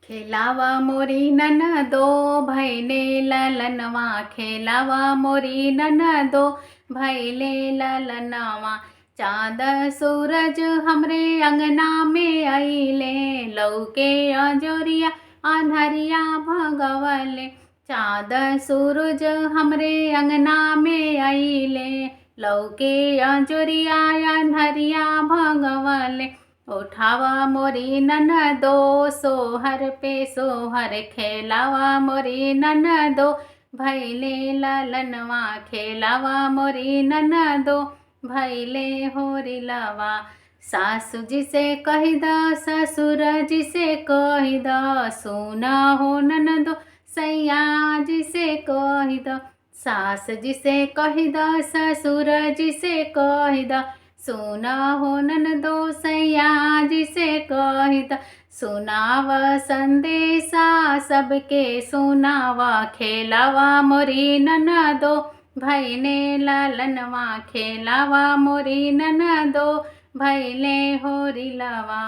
खेलावा मोरी ननदो भैले ललनवा, खेलावा मोरी ननदो भैले ललनवा। चाँद सूरज हमरे अंगना में आइले, लौके अजोरिया अन्हरिया भगवले। चाँद सूरज हमरे अंगना में आइले, लौके अजोरिया अन्हरिया भगवले। उठावा मोरी ननदो सोहर पे सोहर, खेलावा मोरी ननदो भैले ललनवा, खेलावा मोरी ननदो भैले होरी लवा। सासू जी से कही द ससुर जी से कही द, सुना हो ननदो सैया जी से कही द। सास जी से कही द ससुर जी से कही द, सुना हो ननदो सैया जी से कही द। सुनाव संदेशा सबके सुनावा, खेलावा मोरी ननदो भैले ललनवा, खेलावा मोरी ननदो भैले होरी लवा।